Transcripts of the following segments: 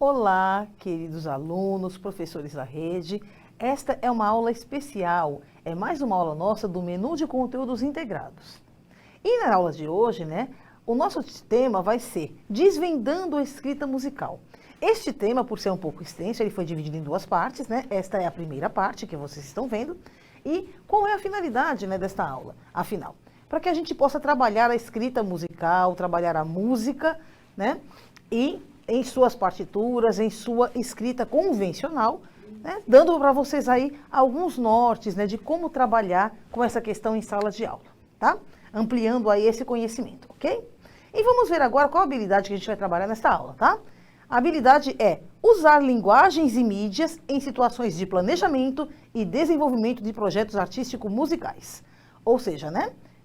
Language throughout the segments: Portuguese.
Olá, queridos alunos, professores da rede. Esta é uma aula especial, é mais uma aula nossa do menu de conteúdos integrados. E na aula de hoje, o nosso tema vai ser Desvendando a Escrita Musical. Este tema, por ser um pouco extenso, ele foi dividido em duas partes, Esta é a primeira parte que vocês estão vendo. E qual é a finalidade, desta aula? Afinal, para que a gente possa trabalhar a escrita musical, trabalhar a música, e em suas partituras, em sua escrita convencional, dando para vocês aí alguns nortes, de como trabalhar com essa questão em sala de aula, tá? Ampliando aí esse conhecimento, ok? E vamos ver agora qual a habilidade que a gente vai trabalhar nesta aula, tá? A habilidade é usar linguagens e mídias em situações de planejamento e desenvolvimento de projetos artísticos musicais. Ou seja,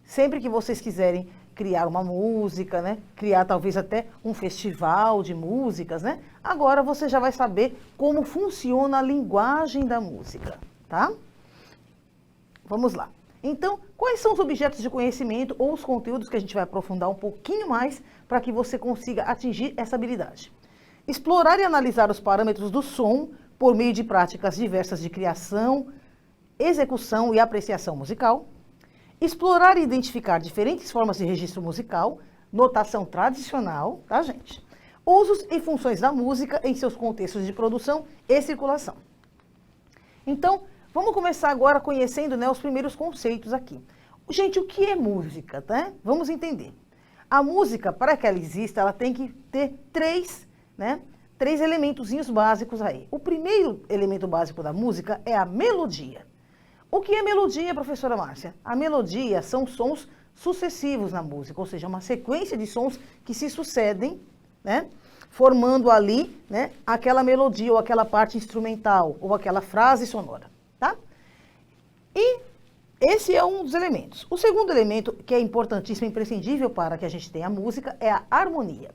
sempre que vocês quiserem criar uma música, criar talvez até um festival de músicas, agora você já vai saber como funciona a linguagem da música, tá? Vamos lá. Então, quais são os objetos de conhecimento ou os conteúdos que a gente vai aprofundar um pouquinho mais para que você consiga atingir essa habilidade? Explorar e analisar os parâmetros do som por meio de práticas diversas de criação, execução e apreciação musical. Explorar e identificar diferentes formas de registro musical, notação tradicional, tá, gente? Usos e funções da música em seus contextos de produção e circulação. Então, vamos começar agora conhecendo, os primeiros conceitos aqui. Gente, o que é música, tá? Vamos entender. A música, para que ela exista, ela tem que ter três elementozinhos básicos aí. O primeiro elemento básico da música é a melodia. O que é melodia, professora Márcia? A melodia são sons sucessivos na música, ou seja, uma sequência de sons que se sucedem, formando ali, aquela melodia ou aquela parte instrumental ou aquela frase sonora, tá? E esse é um dos elementos. O segundo elemento, que é importantíssimo e imprescindível para que a gente tenha a música, é a harmonia.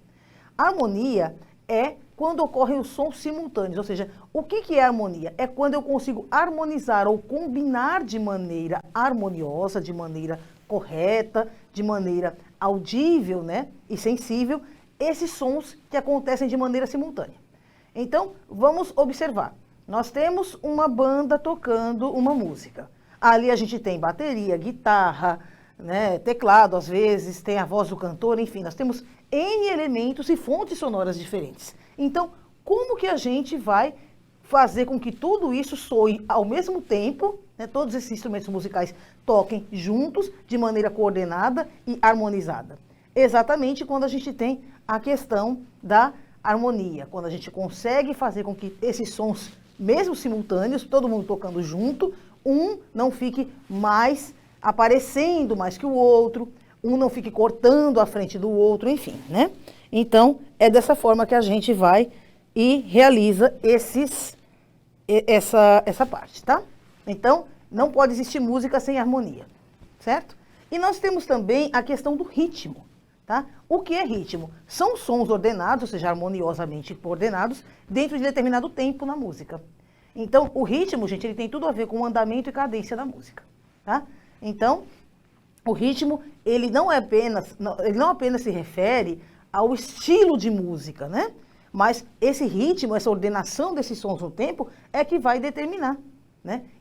A harmonia é quando ocorrem os sons simultâneos, ou seja, o que é harmonia? É quando eu consigo harmonizar ou combinar de maneira harmoniosa, de maneira correta, de maneira audível, e sensível, esses sons que acontecem de maneira simultânea. Então, vamos observar. Nós temos uma banda tocando uma música. Ali a gente tem bateria, guitarra, teclado, às vezes, tem a voz do cantor, enfim, nós temos N elementos e fontes sonoras diferentes. Então, como que a gente vai fazer com que tudo isso soe ao mesmo tempo, todos esses instrumentos musicais toquem juntos, de maneira coordenada e harmonizada? Exatamente quando a gente tem a questão da harmonia, quando a gente consegue fazer com que esses sons, mesmo simultâneos, todo mundo tocando junto, um não fique mais aparecendo mais que o outro, um não fique cortando a frente do outro, enfim, Então, é dessa forma que a gente vai e realiza essa parte, tá? Então, não pode existir música sem harmonia, certo? E nós temos também a questão do ritmo, tá? O que é ritmo? São sons ordenados, ou seja, harmoniosamente ordenados, dentro de determinado tempo na música. Então, o ritmo, gente, ele tem tudo a ver com o andamento e cadência da música, tá? Então, o ritmo, ele não apenas se refere ao estilo de música, Mas esse ritmo, essa ordenação desses sons no tempo é que vai determinar,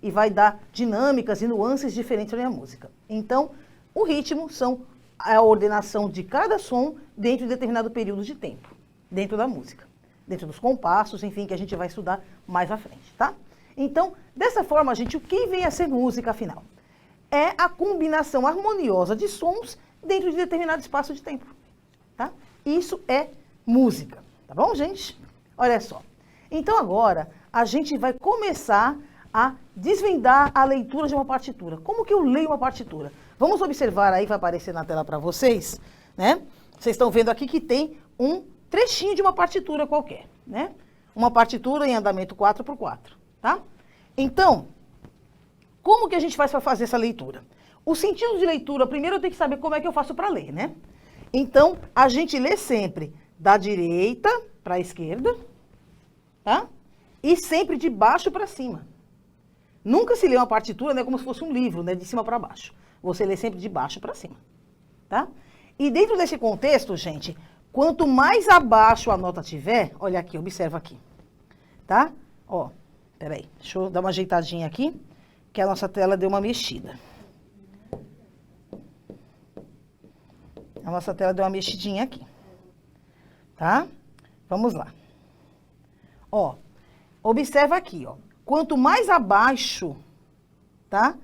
E vai dar dinâmicas e nuances diferentes na música. Então, o ritmo são a ordenação de cada som dentro de determinado período de tempo, dentro da música, dentro dos compassos, enfim, que a gente vai estudar mais à frente, tá? Então, dessa forma, gente, o que vem a ser música, afinal? É a combinação harmoniosa de sons dentro de determinado espaço de tempo, tá? Isso é música, tá bom, gente? Olha só. Então, agora, a gente vai começar a desvendar a leitura de uma partitura. Como que eu leio uma partitura? Vamos observar aí, vai aparecer na tela para vocês, Vocês estão vendo aqui que tem um trechinho de uma partitura qualquer, Uma partitura em andamento 4x4, tá? Então, como que a gente faz para fazer essa leitura? O sentido de leitura, primeiro eu tenho que saber como é que eu faço para ler, Então, a gente lê sempre da direita para a esquerda, tá? E sempre de baixo para cima. Nunca se lê uma partitura, como se fosse um livro, de cima para baixo. Você lê sempre de baixo para cima, tá? E dentro desse contexto, gente, quanto mais abaixo a nota tiver, olha aqui, observa aqui, tá? Ó, peraí, deixa eu dar uma ajeitadinha aqui, que a nossa tela deu uma mexida. A nossa tela deu uma mexidinha aqui, tá? Vamos lá. Ó, observa aqui, ó. Quanto mais abaixo, tá?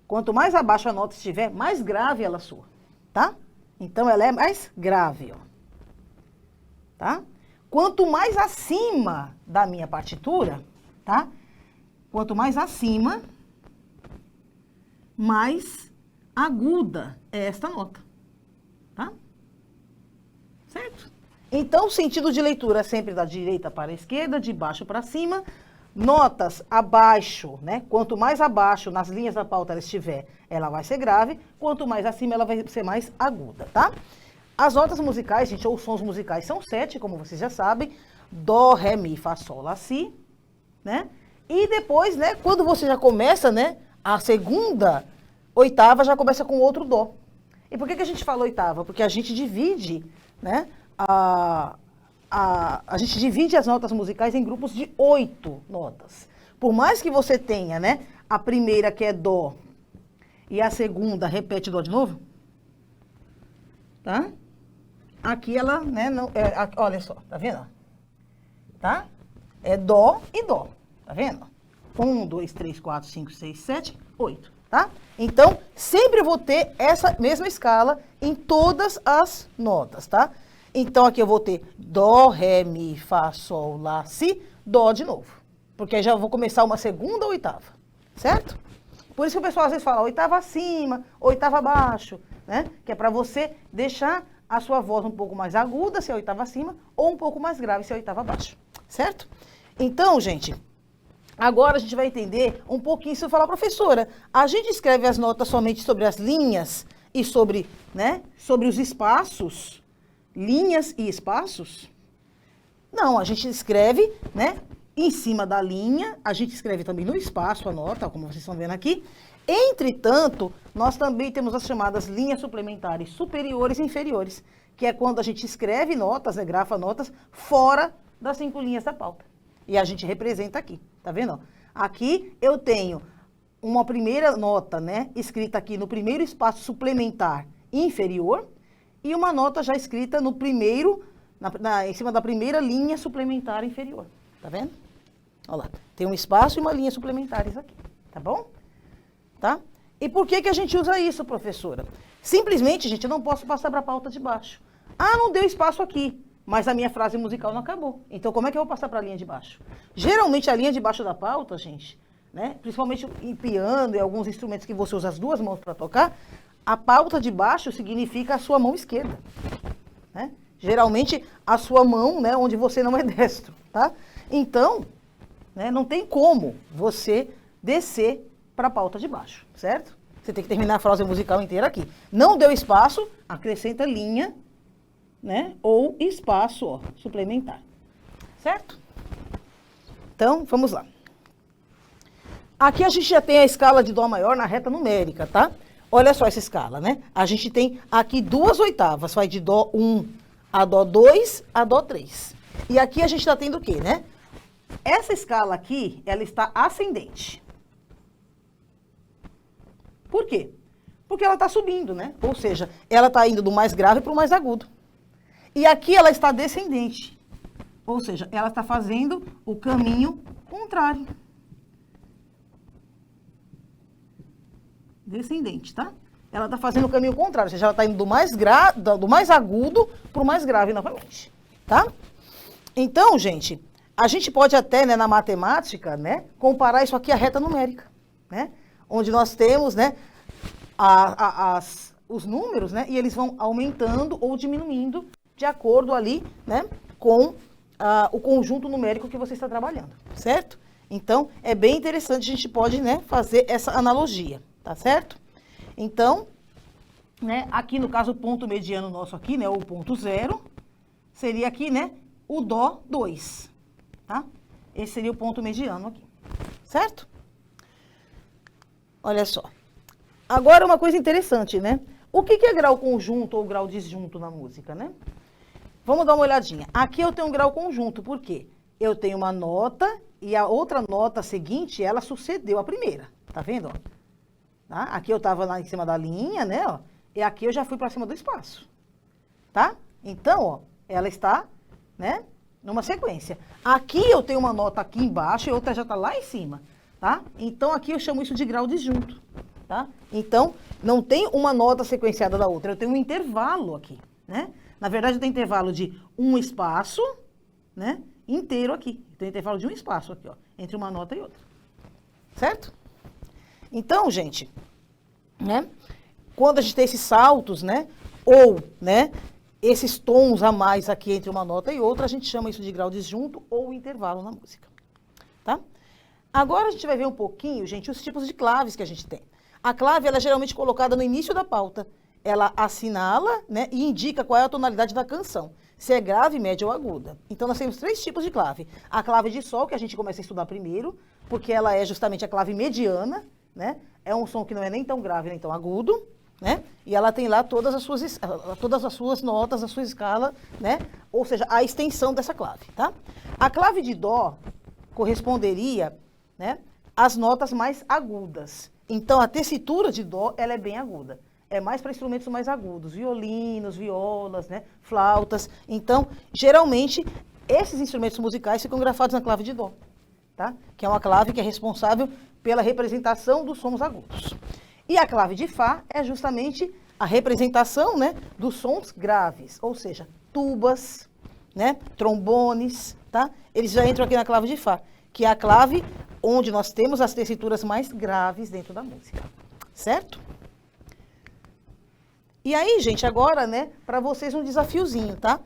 Quanto mais abaixo a nota estiver, mais grave ela soa, tá? Então, ela é mais grave, ó. Tá? Quanto mais acima da minha partitura, tá? Quanto mais acima, mais aguda é esta nota, tá? Certo? Então, o sentido de leitura é sempre da direita para a esquerda, de baixo para cima. Notas abaixo, né? Quanto mais abaixo nas linhas da pauta ela estiver, ela vai ser grave. Quanto mais acima, ela vai ser mais aguda, tá? As notas musicais, gente, ou os sons musicais são 7, como vocês já sabem. Dó, ré, mi, fá, sol, lá, si, né? E depois, né, quando você já começa, né, a segunda oitava já começa com outro dó. E por que a gente fala oitava? Porque a gente divide, né, a gente divide as notas musicais em grupos de 8 notas. Por mais que você tenha, né, a primeira que é dó e a segunda repete dó de novo, tá? Aqui ela, né, não, olha só, tá vendo? Tá? É dó e dó, tá vendo? 1, 2, 3, 4, 5, 6, 7, 8, tá? Então, sempre eu vou ter essa mesma escala em todas as notas, tá? Então, aqui eu vou ter dó, ré, mi, fá, sol, lá, si, dó de novo. Porque aí já vou começar uma segunda oitava, certo? Por isso que o pessoal às vezes fala oitava acima, oitava abaixo, né? Que é para você deixar a sua voz um pouco mais aguda, se é a oitava acima, ou um pouco mais grave, se é a oitava abaixo, certo? Então, gente, agora a gente vai entender um pouquinho, se eu falar, professora, a gente escreve as notas somente sobre as linhas e sobre, né, sobre os espaços, linhas e espaços? Não, a gente escreve, né, em cima da linha, a gente escreve também no espaço a nota, como vocês estão vendo aqui. Entretanto, nós também temos as chamadas linhas suplementares superiores e inferiores, que é quando a gente escreve notas, né, grafa notas, fora das 5 linhas da pauta. E a gente representa aqui, tá vendo? Aqui eu tenho uma primeira nota, né, escrita aqui no primeiro espaço suplementar inferior e uma nota já escrita no primeiro, em cima da primeira linha suplementar inferior, tá vendo? Olha lá, tem um espaço e uma linha suplementares aqui, tá bom? Tá? E por que a gente usa isso, professora? Simplesmente, gente, eu não posso passar para a pauta de baixo. Ah, não deu espaço aqui, mas a minha frase musical não acabou. Então, como é que eu vou passar para a linha de baixo? Geralmente, a linha de baixo da pauta, gente, né, principalmente em piano e alguns instrumentos que você usa as duas mãos para tocar, a pauta de baixo significa a sua mão esquerda, né? Geralmente, a sua mão, né, onde você não é destro, tá? Então, né, não tem como você descer para a pauta de baixo, certo? Você tem que terminar a frase musical inteira aqui. Não deu espaço, acrescenta linha, né? Ou espaço, ó, suplementar. Certo? Então, vamos lá. Aqui a gente já tem a escala de dó maior na reta numérica, tá? Olha só essa escala, né? A gente tem aqui 2 oitavas, vai de dó 1 a dó 2 a dó 3. E aqui a gente está tendo o quê, né? Essa escala aqui, ela está ascendente. Por quê? Porque ela está subindo, né? Ou seja, ela está indo do mais grave para o mais agudo. E aqui ela está descendente. Ou seja, ela está fazendo o caminho contrário. Descendente, tá? Ela está fazendo o caminho contrário. Ou seja, ela está indo do mais agudo para o mais grave novamente, tá? Então, gente, a gente pode até, né, na matemática, né, comparar isso aqui à reta numérica, né? Onde nós temos, né, os números, né, e eles vão aumentando ou diminuindo de acordo ali, né, com o conjunto numérico que você está trabalhando, certo? Então, é bem interessante, a gente pode, né, fazer essa analogia, tá certo? Então, né, aqui no caso o ponto mediano nosso aqui, né, o ponto 0, seria aqui, né, o dó 2, tá? Esse seria o ponto mediano aqui, certo? Olha só. Agora uma coisa interessante, né? O que é grau conjunto ou grau disjunto na música, né? Vamos dar uma olhadinha. Aqui eu tenho um grau conjunto, por quê? Eu tenho uma nota e a outra nota seguinte, ela sucedeu a primeira. Tá vendo, ó? Tá? Aqui eu estava lá em cima da linha, né, ó? E aqui eu já fui para cima do espaço. Tá? Então, ó, ela está, né, numa sequência. Aqui eu tenho uma nota aqui embaixo e outra já está lá em cima, tá? Então, aqui eu chamo isso de grau disjunto, tá? Então, não tem uma nota sequenciada da outra, eu tenho um intervalo aqui, né? Na verdade, eu tenho intervalo de um espaço, né, inteiro aqui. Tem intervalo de um espaço aqui, ó, entre uma nota e outra. Certo? Então, gente, né, quando a gente tem esses saltos, né, ou, né, esses tons a mais aqui entre uma nota e outra, a gente chama isso de grau disjunto ou intervalo na música, tá? Agora a gente vai ver um pouquinho, gente, os tipos de claves que a gente tem. A clave, ela é geralmente colocada no início da pauta. Ela assinala, né, e indica qual é a tonalidade da canção, se é grave, média ou aguda. Então, nós temos 3 tipos de clave. A clave de sol, que a gente começa a estudar primeiro, porque ela é justamente a clave mediana, né? É um som que não é nem tão grave, nem tão agudo, né? E ela tem lá todas as suas notas, a sua escala, né? Ou seja, a extensão dessa clave, tá? A clave de dó corresponderia, né, às notas mais agudas. Então, a tessitura de dó, ela é bem aguda. É mais para instrumentos mais agudos, violinos, violas, né, flautas. Então, geralmente, esses instrumentos musicais ficam grafados na clave de dó, tá? Que é uma clave que é responsável pela representação dos sons agudos. E a clave de fá é justamente a representação, né, dos sons graves, ou seja, tubas, né, trombones, tá? Eles já entram aqui na clave de fá, que é a clave onde nós temos as tessituras mais graves dentro da música, certo? E aí, gente, agora, né, para vocês um desafiozinho, tá?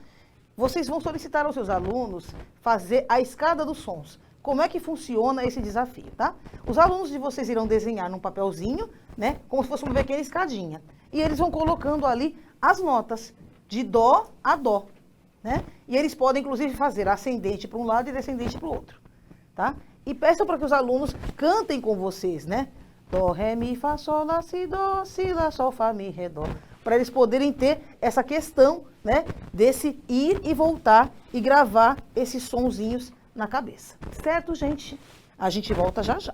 Vocês vão solicitar aos seus alunos fazer a escada dos sons. Como é que funciona esse desafio, tá? Os alunos de vocês irão desenhar num papelzinho, né, como se fosse uma pequena escadinha. E eles vão colocando ali as notas, de dó a dó, né? E eles podem, inclusive, fazer ascendente para um lado e descendente para o outro, tá? E peçam para que os alunos cantem com vocês, né? Dó, ré, mi, fá, sol, lá, si, dó, si, lá, sol, fá, mi, ré, dó. Para eles poderem ter essa questão, né, desse ir e voltar e gravar esses sonzinhos na cabeça. Certo, gente? A gente volta já já.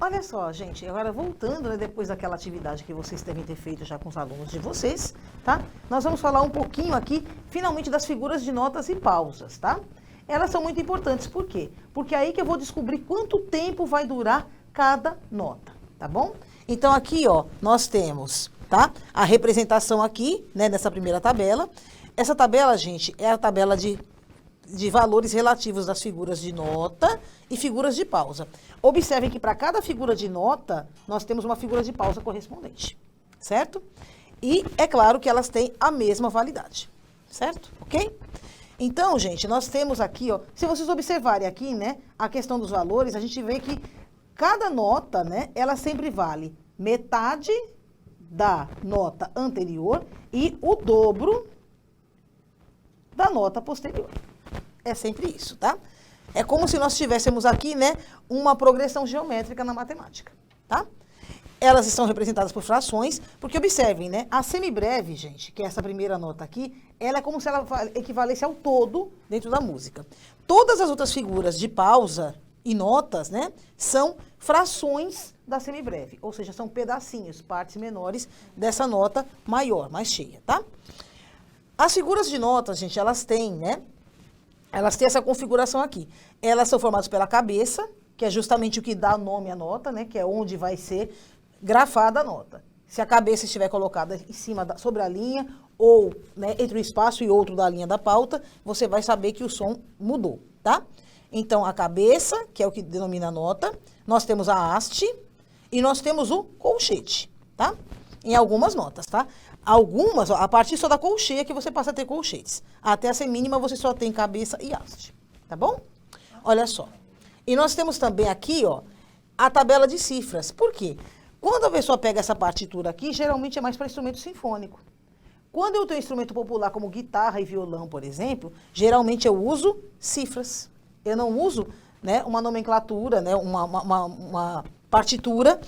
Olha só, gente, agora voltando, né, depois daquela atividade que vocês devem ter feito já com os alunos de vocês, tá? Nós vamos falar um pouquinho aqui, finalmente, das figuras de notas e pausas, tá? Elas são muito importantes, por quê? Porque é aí que eu vou descobrir quanto tempo vai durar cada nota, tá bom? Então, aqui, ó, nós temos, tá? A representação aqui, né, nessa primeira tabela. Essa tabela, gente, é a tabela de valores relativos das figuras de nota e figuras de pausa. Observem que para cada figura de nota, nós temos uma figura de pausa correspondente, certo? E é claro que elas têm a mesma validade, certo? Ok? Então, gente, nós temos aqui, ó, se vocês observarem aqui, né, a questão dos valores, a gente vê que cada nota, né, ela sempre vale metade da nota anterior e o dobro da nota posterior. É sempre isso, tá? É como se nós tivéssemos aqui, né, uma progressão geométrica na matemática, tá? Elas estão representadas por frações, porque observem, né, a semibreve, gente, que é essa primeira nota aqui, ela é como se ela equivalesse ao todo dentro da música. Todas as outras figuras de pausa e notas, né, são frações da semibreve, ou seja, são pedacinhos, partes menores dessa nota maior, mais cheia, tá? As figuras de notas, gente, elas têm, né? Elas têm essa configuração aqui. Elas são formadas pela cabeça, que é justamente o que dá nome à nota, né? Que é onde vai ser grafada a nota. Se a cabeça estiver colocada em cima, sobre a linha, ou né, entre um espaço e outro da linha da pauta, você vai saber que o som mudou, tá? Então, a cabeça, que é o que denomina a nota, nós temos a haste e nós temos o colchete, tá? Em algumas notas, tá? Algumas, ó, a partir só da colcheia que você passa a ter colchetes. Até a semínima você só tem cabeça e haste, tá bom? Olha só. E nós temos também aqui, ó, a tabela de cifras. Por quê? Quando a pessoa pega essa partitura aqui, geralmente é mais para instrumento sinfônico. Quando eu tenho instrumento popular como guitarra e violão, por exemplo, geralmente eu uso cifras. Eu não uso, né, uma nomenclatura, né, uma partitura,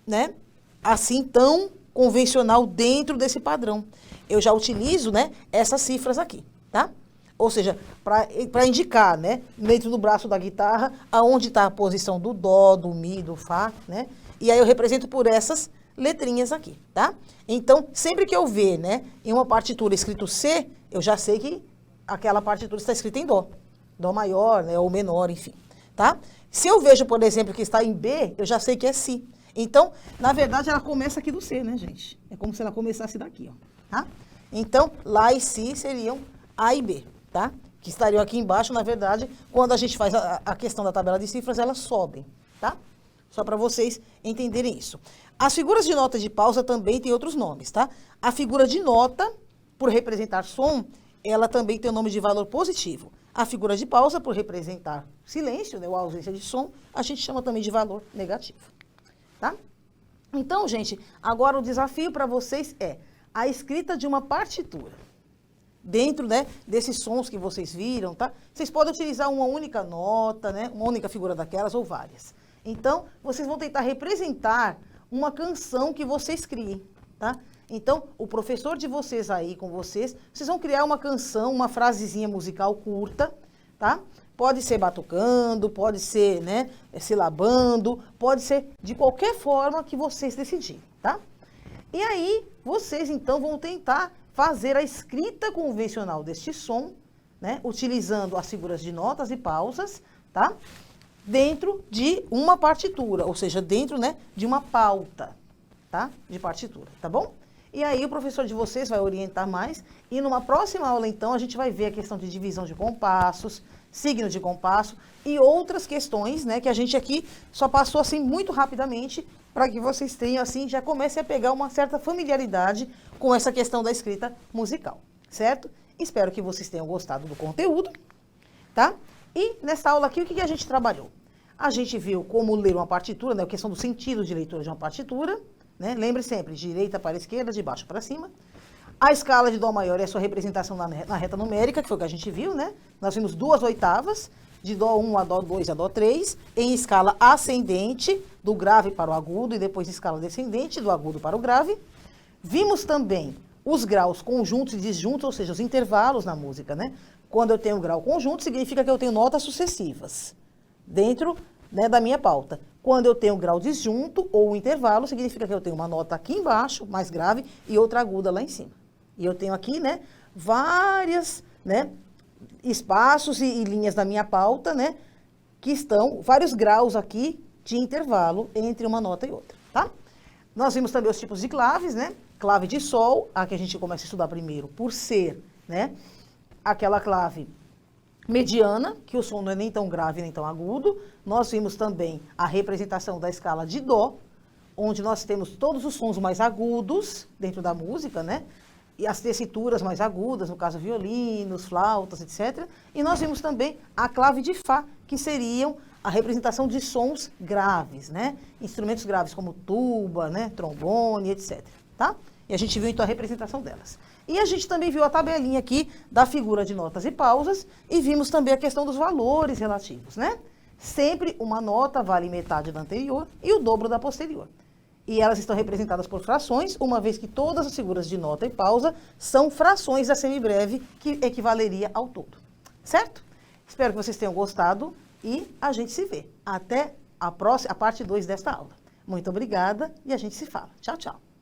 né, assim tão convencional dentro desse padrão. Eu já utilizo, né, essas cifras aqui, tá? Ou seja, para indicar, né, dentro do braço da guitarra, aonde está a posição do dó, do mi, do fá, né? E aí eu represento por essas letrinhas aqui, tá? Então, sempre que eu ver, né, em uma partitura escrito C, eu já sei que aquela partitura está escrita em dó. Dó maior, né, ou menor, enfim, tá? Se eu vejo, por exemplo, que está em B, eu já sei que é Si. Então, na verdade, ela começa aqui do C, né, gente? É como se ela começasse daqui, ó, tá? Então, Lá e Si seriam A e B, tá? Que estariam aqui embaixo, na verdade, quando a gente faz a questão da tabela de cifras, elas sobem, tá? Só para vocês entenderem isso. As figuras de nota de pausa também têm outros nomes, tá? A figura de nota, por representar som, ela também tem o nome de valor positivo. A figura de pausa, por representar silêncio, né, ou ausência de som, a gente chama também de valor negativo, tá? Então, gente, agora o desafio para vocês é a escrita de uma partitura. Dentro, né, desses sons que vocês viram, tá? Vocês podem utilizar uma única nota, né, uma única figura daquelas ou várias. Então, vocês vão tentar representar uma canção que vocês criem, tá? Então, o professor de vocês aí com vocês vão criar uma canção, uma frasezinha musical curta, tá? Pode ser batucando, pode ser, né, silabando, pode ser de qualquer forma que vocês decidirem, tá? E aí, vocês então vão tentar fazer a escrita convencional deste som, né, utilizando as figuras de notas e pausas, tá? Dentro de uma partitura, ou seja, dentro, né, de uma pauta, tá? De partitura, tá bom? E aí o professor de vocês vai orientar mais e numa próxima aula, então, a gente vai ver a questão de divisão de compassos, signo de compasso e outras questões, né, que a gente aqui só passou assim muito rapidamente para que vocês tenham, assim, já comecem a pegar uma certa familiaridade com essa questão da escrita musical, certo? Espero que vocês tenham gostado do conteúdo, tá? E nessa aula aqui, o que a gente trabalhou? A gente viu como ler uma partitura, né, a questão do sentido de leitura de uma partitura, né? Lembre sempre, de direita para a esquerda, de baixo para cima. A escala de Dó maior é a sua representação na reta numérica, que foi o que a gente viu, né? Nós vimos 2 oitavas, de Dó 1 a Dó 2 a Dó 3, em escala ascendente, do grave para o agudo, e depois em escala descendente, do agudo para o grave. Vimos também os graus conjuntos e disjuntos, ou seja, os intervalos na música, né? Quando eu tenho grau conjunto, significa que eu tenho notas sucessivas dentro, né, da minha pauta. Quando eu tenho grau disjunto ou intervalo, significa que eu tenho uma nota aqui embaixo, mais grave, e outra aguda lá em cima. E eu tenho aqui, né, várias, né, espaços e linhas da minha pauta, né, que estão, vários graus aqui de intervalo entre uma nota e outra, tá? Nós vimos também os tipos de claves, né? Clave de sol, a que a gente começa a estudar primeiro, por ser, né, aquela clave mediana, que o som não é nem tão grave nem tão agudo. Nós vimos também a representação da escala de Dó, onde nós temos todos os sons mais agudos dentro da música, né? E as tessituras mais agudas, no caso violinos, flautas, etc. E nós vimos também a clave de Fá, que seriam a representação de sons graves, né? Instrumentos graves como tuba, né? Trombone, etc. Tá? E a gente viu então a representação delas. E a gente também viu a tabelinha aqui da figura de notas e pausas e vimos também a questão dos valores relativos, né? Sempre uma nota vale metade da anterior e o dobro da posterior. E elas estão representadas por frações, uma vez que todas as figuras de nota e pausa são frações da semibreve, que equivaleria ao todo. Certo? Espero que vocês tenham gostado e a gente se vê. Até a parte 2 desta aula. Muito obrigada e a gente se fala. Tchau, tchau.